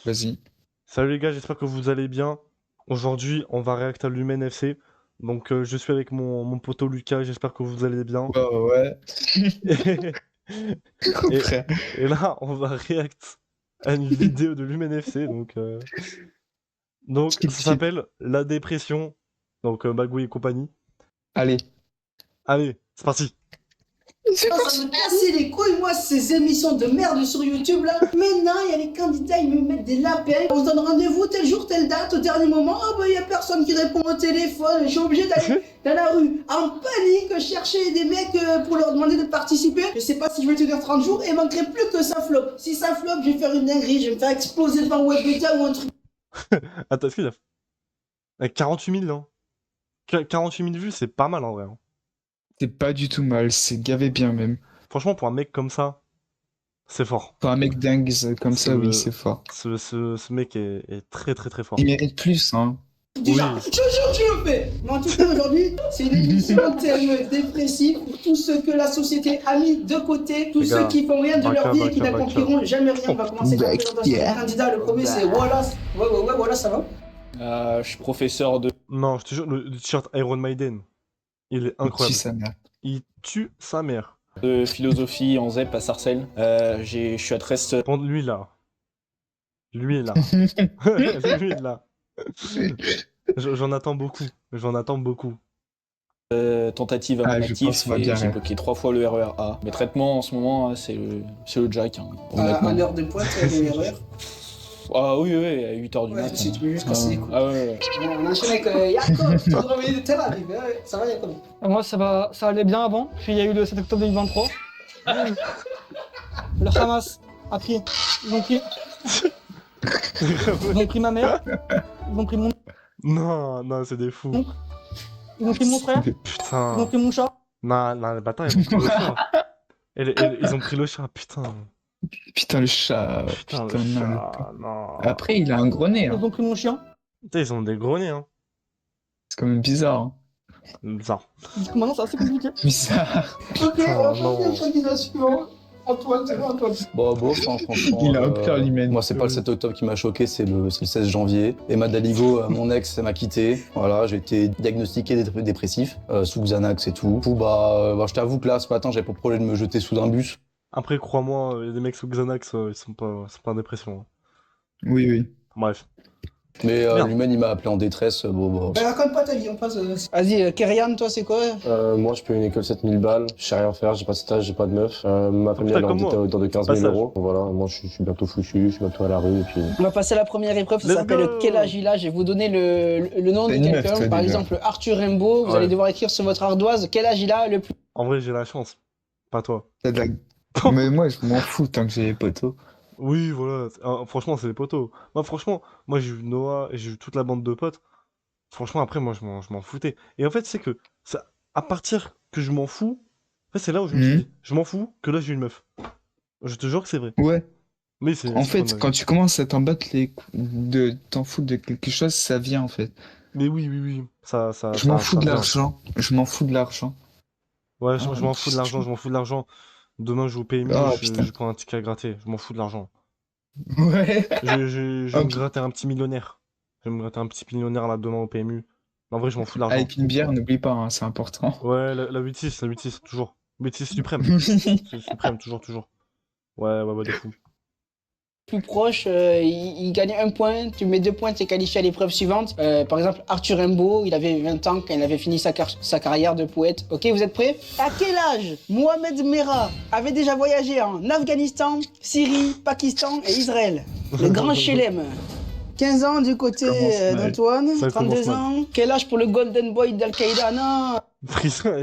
Vas-y. Salut les gars, j'espère que vous allez bien. Aujourd'hui, on va réacter à l'Humaine FC. Donc, je suis avec mon poteau Lucas, j'espère que vous allez bien. Ouais, ouais, Et, ouais. et, Frère. et là, on va réact à une vidéo de l'Humaine FC. Donc, Chill, ça chill. s'appelle La Dépression. Donc, Magouille et compagnie. Allez. Allez, c'est parti. C'est Ça parti. me cassait les couilles, moi, ces émissions de merde sur YouTube là. Maintenant, il y a les candidats, ils me mettent des lapins. On se donne rendez-vous tel jour, telle date, au dernier moment. Ah bah, il y a personne qui répond au téléphone. Je suis obligé d'aller dans la rue en panique chercher des mecs pour leur demander de participer. Je sais pas si je vais tenir 30 jours et il manquerait plus que ça flop. Si ça flop, je vais faire une dinguerie, je vais me faire exploser devant Webmedia ou un truc. Attends, est-ce qu'il a 48 000, hein. 48 000 vues, c'est pas mal en vrai, hein. C'est pas du tout mal, c'est gavé bien même. Franchement, pour un mec comme ça, c'est fort. Pour un mec dingue comme ça, oui, Ce, c'est fort. ce mec est très très très Il fort. mérite plus, hein. Du genre, Oui. je jure, tu le fais. Mais en tout cas, aujourd'hui, c'est une émission thème dépressive pour tous ceux que la société a mis de côté, tous Les ceux gars, qui font rien de leur vie et qui baka. n'accompliront jamais rien. On va commencer par la présentation des candidats. Le premier, c'est Wallace. Ouais, Wallace, ça va? Je suis professeur de Non, je te jure, le t-shirt Iron Maiden, il est Il tue incroyable. sa mère. Il tue sa mère. philosophie en ZEP à Sarcelles. Je suis à 13 Bon, lui là. Lui là. Lui là. J'en attends beaucoup. J'en attends beaucoup. tentatives à mon Ah, je actif pense qu'on va et bien j'ai rire. bloqué 3 fois le RER A. Mes traitements en ce moment, c'est le Jack, hein, honnêtement. À l'heure de pointe, de l'erreur. Ah oui, à 8h du Ouais, matin. si tu veux juste casser les couilles. Ah ouais. On enchaîne avec Yacob, tu nous réveiller de Tel Aviv. Ça va, Yacob? Moi, ça allait bien avant, puis il y a eu le 7 octobre 2023. Le Hamas a pris. Ils ont pris ma mère, ils ont pris mon Non, c'est des fous. oncle, ils ont pris mon frère, ils ont Putain. pris mon chat. Non, les bâtards, ils ont pris le chat. Ils ont pris le chat, putain. Putain, le chat. Putain, le Putain, non. chat, non. Après, il a un gros nez, hein. Ils ont pris mon chien. Putain, ils ont des gros nez, hein. C'est quand même bizarre, hein. Bizarre. Du coup, maintenant, c'est assez compliqué. Bizarre. Ok, on va non. passer au candidat suivant. Antoine, c'est bon, Antoine. Bon, bof, hein, franchement. Il a un cœur l'hymen. Moi, c'est pas le 7 octobre qui m'a choqué, c'est le 16 janvier. Emma Daligo, mon ex, m'a quitté. Voilà, j'ai été diagnostiqué dépressif, sous Xanax et tout. Du coup, je t'avoue que là, ce matin, j'avais pas pour projet de me jeter sous un bus. Après, crois-moi, il y a des mecs sous Xanax, ils sont pas en dépression, hein. Oui, oui. Bref. Mais Merde. lui-même, il m'a appelé en détresse. Ben, raconte pas ta vie, on passe. Vas-y, Kerian, toi, c'est quoi? Moi, je paye une école 7000 balles, je sais rien faire, j'ai pas de stage, j'ai pas de meuf. Ma famille putain, elle est comme moi. endettée à hauteur de 15 000 Passage. euros. Voilà, moi je suis bientôt foutu, je suis bientôt à la rue et puis. On va passer à la première épreuve, ça Let's s'appelle go. Quel âge il a? Je vais vous donner le nom de T'as une meuf, quelqu'un. toi, Par déjà. exemple, Arthur Rimbaud, vous Ouais. allez devoir écrire sur votre ardoise quel âge il a le plus. En vrai, j'ai la chance. Pas toi. T'as de la- Mais moi, je m'en fous tant que j'ai les poteaux. Oui, voilà. Franchement, c'est les poteaux. Moi, franchement, j'ai eu Noah et j'ai eu toute la bande de potes. Franchement, après, moi, je m'en foutais. Et en fait, c'est que, ça, à partir que je m'en fous, en fait, c'est là où je me suis Mhm. dit, je m'en fous que là, j'ai une meuf. Je te jure que c'est vrai. Ouais. Mais c'est. En c'est fait, pas quand tu commences à t'en foutre de quelque chose, ça vient en fait. Mais oui. Je m'en fous de vient. l'argent. Je m'en fous de l'argent. Ouais, Ah, je m'en fous de l'argent, je m'en fous de l'argent. Demain, je vais au PMU, Ah, je putain. prends un ticket à gratter. Je m'en fous de l'argent. Ouais. Je vais Ah, me gratter un petit millionnaire. Je vais me gratter un petit millionnaire là demain au PMU. En vrai, je m'en fous de l'argent. Avec une bière, n'oublie pas, hein, c'est important. Ouais, la 8-6, toujours. 8-6 suprême. Suprême, toujours. Ouais, de fou. Plus proche, il gagne un point, tu mets 2 points, tu es qualifié à l'épreuve suivante. Par exemple, Arthur Rimbaud, il avait 20 ans quand il avait fini sa carrière de poète. Ok, vous êtes prêts? À quel âge Mohamed Merah avait déjà voyagé en Afghanistan, Syrie, Pakistan et Israël? Le grand Chelem. 15 ans du côté commence mal. d'Antoine, Ça 32 commence mal. ans. Quel âge pour le Golden Boy d'Al-Qaïda? Non, Frisson.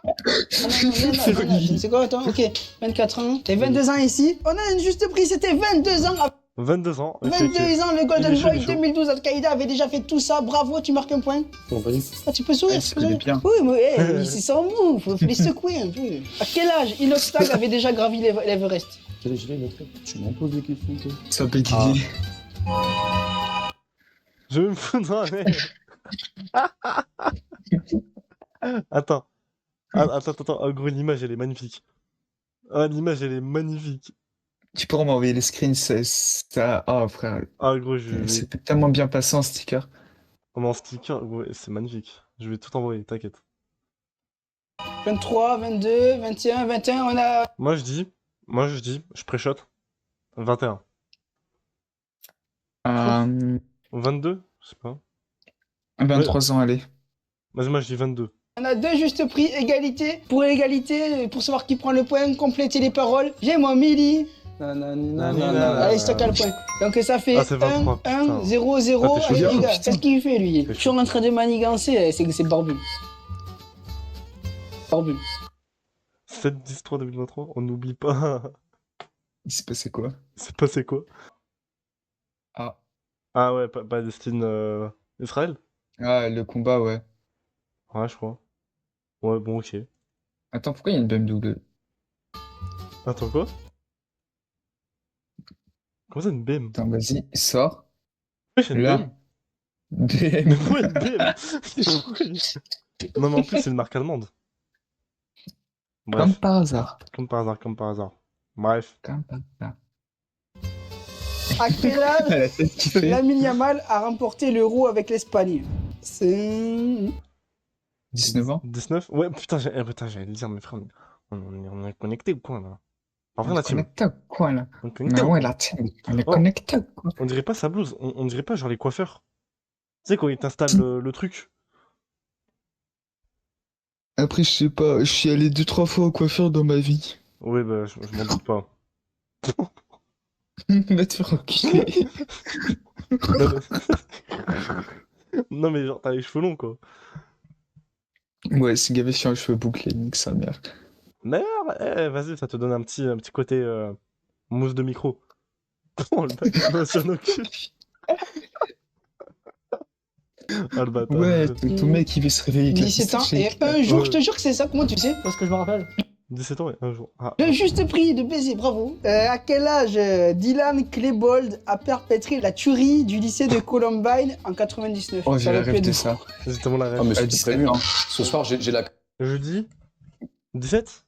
non, c'est quoi, attends? Ok, 24 ans. T'es 22 ans ici? On a un juste prix, c'était 22 ans. 22 ans. ok. 22 ans, le Il Golden est chaud, Boy il est chaud. 2012, Al-Qaïda avait déjà fait tout ça. Bravo, tu marques un point. Non, pas du tout. Ah, tu peux sourire, Ouais, tu ça peux allait sourire. bien. Oui, mais hey, c'est sans mou, faut les secouer un peu. À quel âge Inoxtag avait déjà gravi l'Everest? Quel âge il a, notre frère? Tu m'en poses des questions, toi. Ça peut Didier. Je vais me foutre dans la merde. Attends. Attends. Oh, gros, l'image, elle est magnifique. Ah, l'image, elle est magnifique. Tu pourras m'envoyer les screens, ça... Oh frère, Ah, gros, je vais. c'est tellement bien passé en sticker. Oh, mais en sticker, gros, c'est magnifique. Je vais tout envoyer, t'inquiète. 23, 22, 21, 21, on a... Moi, je dis, je pré-shot. 21. 22? Je sais pas. 23 ans, allez. Vas-y, moi, je dis 22. On a 2 justes prix, égalité. Pour égalité, pour savoir qui prend le point, compléter les paroles. J'ai mon Mili. Allez, je te le point. Donc ça fait Ah, c'est 23, 1, 1, putain. 0, 0. Ah, t'es Allez chaud. les gars, Putain. qu'est-ce qu'il fait lui? Je suis en train de manigancer, c'est barbu. Barbu. 7-10-3 2023, on n'oublie pas. Il s'est passé quoi? C'est passé quoi? Ah. Ah ouais, Palestine, Israël? Ah, le combat, ouais. Ouais, je crois. Ouais, bon, ok. Attends, pourquoi il y a une BMW? Attends, quoi? Comment ça, une BM? Attends, vas-y, sors. Ouais, j'ai une Là. BM. BM. Mais ouais, une BM. Non, mais en plus, c'est une marque allemande. Comme Bref, par hasard. comme par hasard, comme par hasard. Bref. Comme par hasard. À quel âge La tête qui fait. Lamine Yamal a remporté l'Euro avec l'Espagne? C'est... 19 ans? 19? Ouais, putain, j'allais le dire, mes frères, on est connectés ou quoi, là? En vrai, On la est team. connecté ou quoi, là? On est connectés Mais ou ouais, quoi? la team. On est Oh. connecté ou quoi? On dirait pas sa blouse, on dirait pas genre les coiffeurs. Tu sais, quand ils t'installent le truc. Après, je sais pas, je suis allé 2-3 fois au coiffeur dans ma vie. Ouais, bah, je m'en doute pas. Va te faire enculer. Non, mais genre, t'as les cheveux longs, quoi. Ouais, c'est gavé sur les cheveux bouclés, nique sa mère. D'ailleurs, vas-y, ça te donne un petit côté mousse de micro. Oh, le mec, il bosse un cul. Ah, le bâtard. Ouais, ton mec il veut se réveiller avec la 17 ans, piste et shake. un jour, Ouais. je te jure que c'est ça, comment tu sais? Parce que je me rappelle. 17 ans et un jour. Ah, Le juste prix de baiser, bravo. À quel âge Dylan Klebold a perpétré la tuerie du lycée de Columbine en 99? Oh, j'ai Ça la aurait pu rêve être de beau. ça. c'est tellement la Ah, rêve. mais À c'était 17 prévu. ans. Ce soir, j'ai la. Jeudi 17?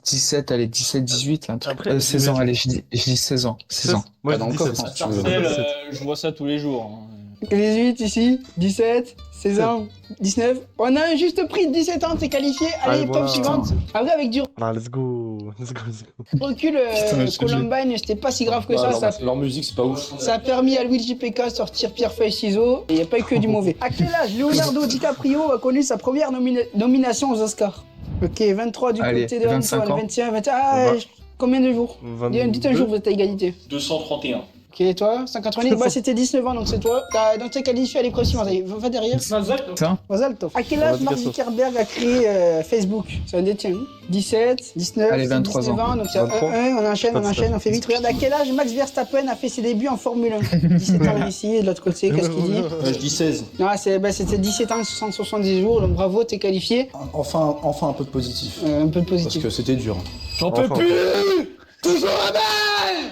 17, allez, 17, 18, un truc. Après, 16 ans, j'imagine- allez, je dis 16 ans. 16 ans. Moi, Ah, je dans dis le coffre, 17. hein, si tu veux. Marcel, je vois ça tous les jours. hein. 18 ici, 17, 16 ans, 19. On a un juste prix de 17 ans, t'es qualifié. Allez, Allez, top voilà. suivante. Après, avec du Ah, let's go. Let's go, let's go. recul, Putain, je te Columbine, c'était pas si grave que ça. Leur musique, c'est pas ouf. Ça a permis à Luigi PK de sortir pierre, feuille, ciseaux. Et il n'y a pas eu que du mauvais. À quel âge Leonardo DiCaprio a connu sa première nomination aux Oscars? Ok, 23 du Allez, côté de 25 Antoine, ans. 21, 21. Ah, combien de jours? 22. Dites un jour, vous êtes à égalité. 231. Ok, et toi 180. Bah, c'était 19 ans, donc c'est toi. Donc t'es qualifié à l'épreuve suivante. Allez, va derrière. Putain, Mazal tov. À quel âge Mark Zuckerberg a créé Facebook? C'est un des tiens. 17, 19, Allez, c'est 23 19 ans. Donc c'est 23. 1, on enchaîne, on fait vite. Regarde, à quel âge Max Verstappen a fait ses débuts en Formule 1? 17 ans ici, et de l'autre côté, qu'est-ce qu'il dit? Je dis 16. Non, c'était 17 ans, 170 jours, donc bravo, t'es qualifié. Enfin un peu de positif. Un peu de Parce positif. que c'était dur. J'en peux plus.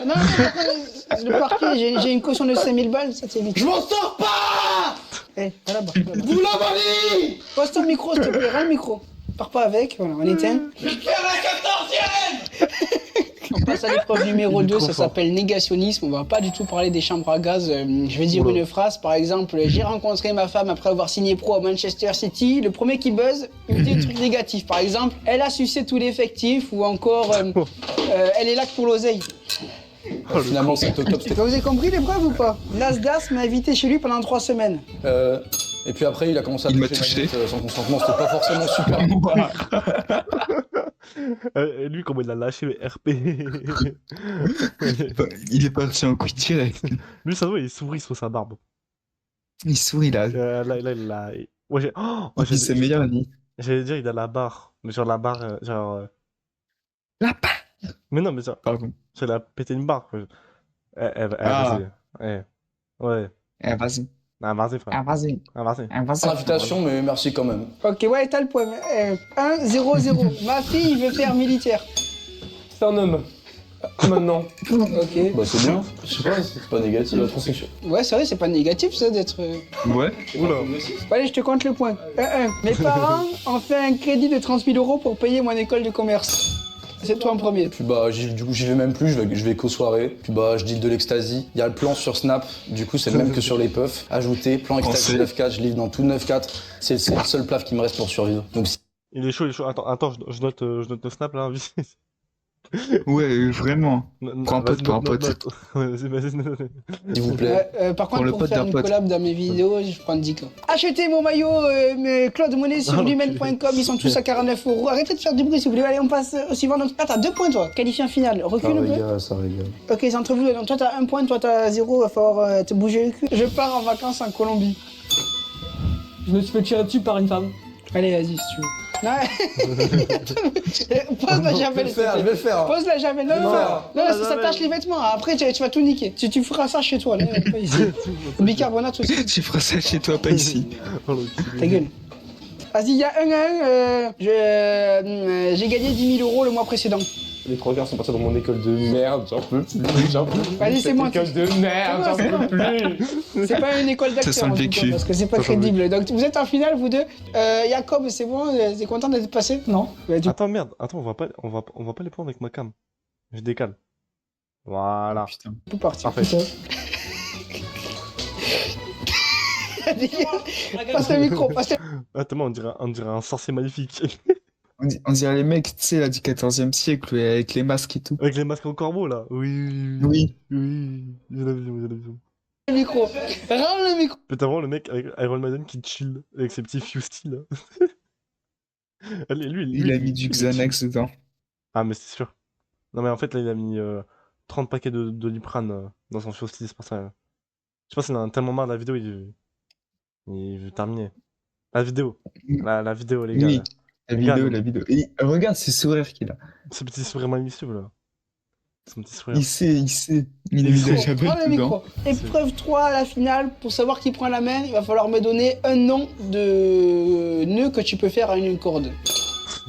Non, le parquet, j'ai une caution de 5000 balles, ça c'est vite. Je m'en sors pas. Eh, voilà, bah, vous l'avalez. Pose ton micro, s'il te plaît, rends le micro. Pars pas avec, voilà, on éteint. On passe à l'épreuve numéro 2, ça s'appelle négationnisme. On va pas du tout parler des chambres à gaz. Je vais dire une phrase, par exemple, j'ai rencontré ma femme après avoir signé pro à Manchester City. Le premier qui buzz, il me dit un truc négatif. Par exemple, elle a sucé tout l'effectif ou encore elle est là que pour l'oseille. Finalement, c'est au top. Vous avez compris l'épreuve ou pas? Nasdaq m'a invité chez lui pendant 3 semaines. Et puis après, il a commencé à Il m'a toucher touché. Magnette, sans consentement. C'était pas forcément super. Et lui, comment il a lâché le RP. il est parti en couille direct. Lui, ça se voit, il sourit sur sa barbe. Il sourit là. Là, il a. Ouais, Il dit c'est meilleur, lui. j'allais dire, il a la barre. Mais genre la barre, genre. La barre. Mais non, mais genre, Pardon. il a pété une barre. Quoi. Ah. Vas-y. Ouais. Eh, vas-y. Ah, vas-y, frère. Ah, vas-y. Ah, vas-y. Ah, vas-y. Pas l'invitation, mais merci quand même. Ok, ouais, t'as le point. 1, 0, 0. Ma fille veut faire militaire. C'est un homme. Maintenant. Ok. Bah, c'est bien. Je sais pas, C'est pas négatif. la transition. Ouais, c'est vrai, c'est pas négatif ça d'être. Ouais. Oula. Allez, je te compte le point. 1, 1. Mes parents ont fait un crédit de 30 000 € pour payer mon école de commerce. C'est toi en premier. Puis bah, du coup, j'y vais même plus, je vais qu'aux soirées. Puis bah, je deal de l'ecstasy. Il y a le plan sur Snap, du coup, c'est le même que sur les puffs. Ajouter, plan ecstasy 9-4, je livre dans tout 9-4. C'est le seul plaf qui me reste pour survivre. Donc, Il est chaud, il est chaud. Attends, je note le snap là. Ouais, vraiment. Pour un pote, pour un pote. Ouais, vas-y, note. s'il vous plaît. Par Pour contre, le pour pote faire d'un une pote. collab dans mes vidéos, je prends 10K. Achetez mon maillot Claude Monet sur Ah, lumen.com, ils sont tous à 49 €. Arrêtez de faire du bruit s'il vous plaît. Allez, on passe au suivant. Donc, ah, t'as 2 points toi. Qualifié en finale. Ça Recule un peu. régale, ça régale. Ok, c'est entre vous deux. Donc, toi, t'as 1 point, toi, t'as 0. Va falloir te bouger le cul. Je pars en vacances en Colombie. Je me suis fait tirer dessus par une femme. Allez, vas-y, si tu veux. Non, pose la javel. s'il te plaît. Je vais le faire. Pose la javel. Non, non, non, ça tâche les vêtements. Après, tu vas tout niquer. Tu feras ça chez toi, là, pas ici. Bicarbonate aussi. Tu feras ça chez toi, pas ici. Oh, l'enculé. Ta gueule. Vas-y, il y a 1 à 1. J'ai gagné 10 000 € le mois précédent. Les 3 quarts sont partis dans mon école de merde, j'en peux plus. J'en peux plus. Vas-y, c'est moi. École de merde, j'en peux plus. C'est pas une école Ça d'acteur sent en le tout cas, vécu. parce que c'est pas Ça sent le crédible. Donc vous êtes en finale, vous deux. Jacob, c'est bon. T'es content d'être passé? Non. Attends, merde. Attends, on va pas les prendre avec ma cam. Je décale. Voilà. Putain. Tout parti. Parfait. Passe le micro. Passe le... Attends, on dirait un sorcier maléfique. On dirait les mecs, tu sais, là, du 14e siècle, avec les masques et tout. Avec les masques en corbeau là. Oui. Oui. Oui. J'ai la vision, j'ai la vision. le micro. Rends le micro. Peut-être vraiment le mec avec Iron Maiden qui chill avec ses petits fusty là. Allez, lui, Il a mis du Xanax dedans. Ah, mais c'est sûr. Non, mais en fait, là, il a mis 30 paquets de Doliprane dans son fusty, c'est pour ça. Je pense qu'il en a tellement marre de la vidéo, il veut terminer. La vidéo. La vidéo, les gars. Oui. là. La Regarde. vidéo. Et regarde ces sourires qu'il a. Ce petit sourire malicieux là. Son petit sourire. Il sait. Il a mis de la javel Prends le dedans. micro. Épreuve 3 à la finale. Pour savoir qui prend la main, il va falloir me donner un nom de nœud que tu peux faire à une corde.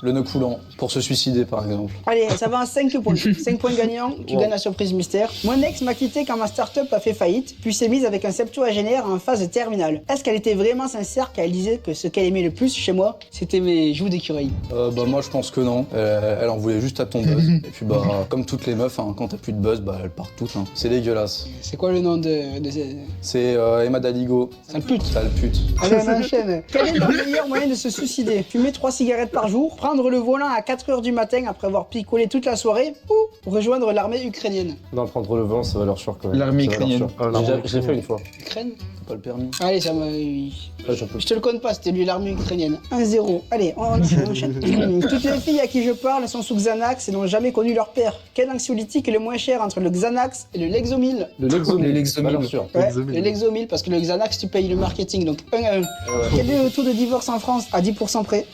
Le nœud coulant, pour se suicider par exemple. Allez, ça va en 5 points. 5 points gagnants, tu gagnes la surprise mystère. Mon ex m'a quitté quand ma start-up a fait faillite, puis s'est mise avec un septuagénaire en phase terminale. Est-ce qu'elle était vraiment sincère quand elle disait que ce qu'elle aimait le plus chez moi, c'était mes joues d'écureuil? Bah moi je pense que non. Elle en voulait juste à ton buzz. Et puis bah comme toutes les meufs, hein, quand t'as plus de buzz, bah elles partent toutes. Hein. C'est dégueulasse. C'est quoi le nom de... C'est Emma Daligo. Sale pute. Sale pute. Allez, on enchaîne. Quel est le meilleur moyen de se suicider? Fumer 3 cigarettes par jour, prendre le volant à 4 h du matin après avoir picolé toute la soirée, ou rejoindre l'armée ukrainienne? Non, prendre le vent, ça va leur sûr quand même. L'armée Ça va leur ukrainienne. sûr. Ah, l'armée Je l'ai fait une fois. Ukraine? T'as pas le permis. Allez, ça m'a... Là, j'en peux Je te le compte pas, c'était lui l'armée ukrainienne. 1-0. Allez, on enchaîne. Toutes les filles à qui je parle sont sous Xanax et n'ont jamais connu leur père. Quel anxiolytique est le moins cher entre le Xanax et le Lexomil? Le Lexomil. Le Lexomil. Valeur sûre. Ouais, Lexomil. le Lexomil, parce que le Xanax, tu payes le marketing, donc 1 à 1. Quel est le taux de divorce en France à 10% près?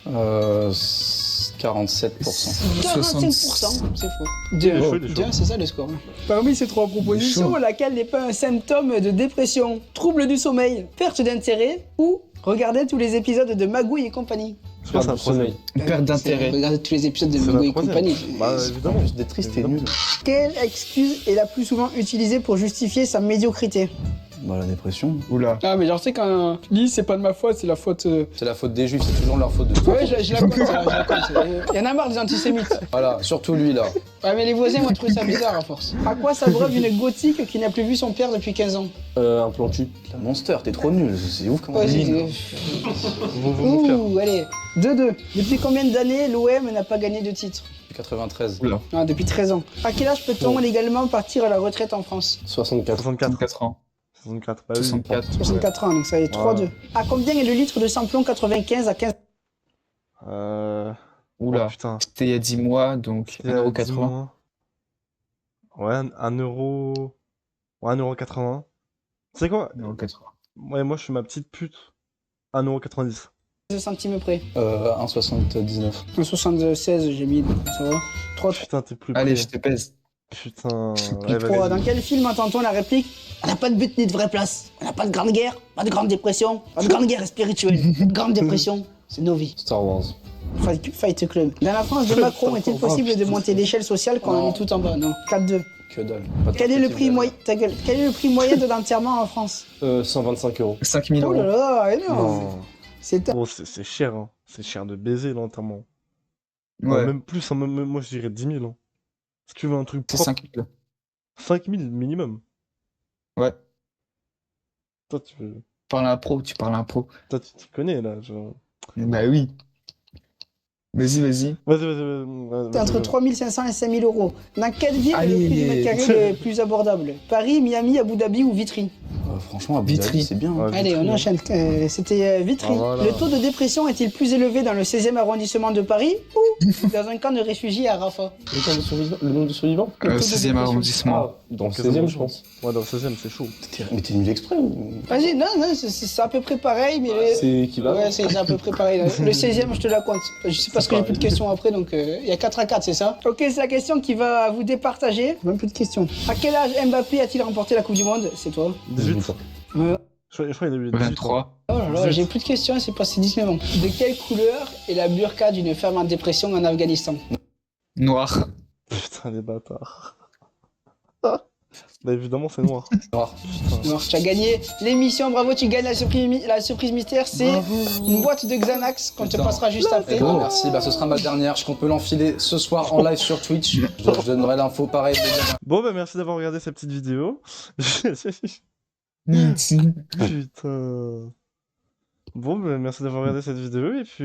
47%. 45%, c'est faux. Il est chaud, il est chaud. 2, c'est ça le score. Parmi ces 3 propositions, chaud. laquelle n'est pas un symptôme de dépression? Trouble du sommeil, perte d'intérêt ou regarder tous les épisodes de Magouille et compagnie? Je pense que c'est un sommeil. troisième. Perte d'intérêt. Regarder tous les épisodes de C'est Magouille la et troisième. compagnie. Bah, évidemment. D'être triste et nul. Quelle excuse est la plus souvent utilisée pour justifier sa médiocrité? Bah la dépression. Oula. Ah, mais genre, tu sais, quand Lee, c'est pas de ma faute, c'est la faute. C'est la faute des juifs, c'est toujours leur faute de Ouais, je la compte, celle-là, je la compte. Il y en a marre des antisémites. Voilà, surtout lui là. Ouais, mais les voisins vont trouver ça bizarre à force. À quoi s'abreuve une gothique qui n'a plus vu son père depuis 15 ans? Un plan cul. La monster, t'es trop nul, c'est ouf comment Ouais, on dit. Vous faire. Ouh, allez. 2-2. Depuis combien d'années l'OM n'a pas gagné de titre? 93. Oula. Ah, depuis 13 ans. À quel âge peut-on légalement partir à la retraite en France? 64. 64. 34 ans. 64. Bah, oui. 64. 64 ans, donc ça est 3-2. À combien est le litre de samplon 95 à 15? Oula. Oh, putain. C'était il y a 10 mois, donc Il y a 1,80 €. 10 mois. Ouais, 1 euro. Ouais, 1,80 €. Tu sais quoi? 1,80 €. Ouais, moi je suis ma petite pute. 1,90 €. Centimes près. 1,79. 76, j'ai mis. Ça va. 3 Putain, t'es plus Allez, près. je te pèse. Putain. Ouais, 3. vas-y. Dans quel film entend-on la réplique? On n'a pas de but ni de vraie place. On n'a pas de grande guerre, pas de grande dépression, pas de grande guerre spirituelle, pas de grande dépression. C'est nos vies. Star Wars. Fight Club. Dans la France de Macron, est-il possible de monter l'échelle sociale quand on est tout en bas? Non. 4-2. Que dalle. Pas de Quel est le perspective prix d'avenir. moyen? Ta gueule. Quel est le prix moyen de l'enterrement en France? 125 €. 5 000 Oh là €. là, énorme. Non. C'est Bon, c'est cher, hein. C'est cher de baiser l'enterrement. Ouais, Même plus, hein, moi je dirais 10 000. Hein. Si tu veux un truc c'est propre, 5 000. 5 000 minimum. Ouais. Toi, Tu parles un pro. toi, tu t'y connais là. Genre... Bah oui. Vas-y, vas-y. Vas-y. C'est entre 3500 et 5000 euros. Dans quelle ville est le Allez. prix du mètre carré le plus abordable? Paris, Miami, Abu Dhabi ou Vitry? Franchement, Abu Vitry. Dhabi, c'est bien. Ouais, Allez, Vitry, on hein. enchaîne. C'était Vitry. Ah, voilà. Le taux de dépression est-il plus élevé dans le 16e arrondissement de Paris ou dans un camp de réfugiés à Rafah? Le nombre de survivants? Le taux de 16e dépression. arrondissement. Dans le Ok, 16e, ça je pense. Ouais, dans le 16ème, c'est chaud. Mais t'es nul exprès ou... Vas-y, non, c'est à peu près pareil, mais... C'est équivalent. Ouais, c'est à peu près pareil. Le 16e, je te la compte. Je sais pas ce que j'ai plus de questions après, donc il y a 4 à 4, c'est ça? Ok, c'est la question qui va vous départager. Même plus de questions. À quel âge Mbappé a-t-il remporté la Coupe du Monde? C'est toi. 18. Ouais. Je crois qu'il a eu 18 ans. 23. Oh là là, j'ai plus de questions, c'est passé 19 ans. De quelle couleur est la burqa d'une femme en dépression en Afghanistan? Noir. Putain, les bâtards. Bah évidemment, c'est noir. Noir. Putain. Noir, tu as gagné l'émission, bravo, tu gagnes la surprise mystère, c'est une boîte de Xanax qu'on te Putain. passera juste après. Eh ben, merci, bah, ce sera ma dernière. Je peux l'enfiler ce soir en live sur Twitch. Je donnerai l'info pareil. Bon, bah merci d'avoir regardé cette petite vidéo. Putain. Bon, bah merci d'avoir regardé cette vidéo. Et puis,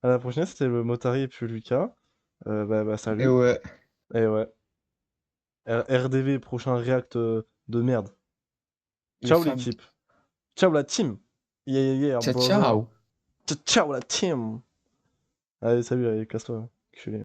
à la prochaine, c'était le Motari et puis Lucas. Salut. Et ouais. Et ouais. RDV, prochain react de merde. Les Ciao femmes. l'équipe. Ciao la team. Yeah, Ciao, brother. ciao. Ciao la team. Allez, salut, allez, casse-toi, culé.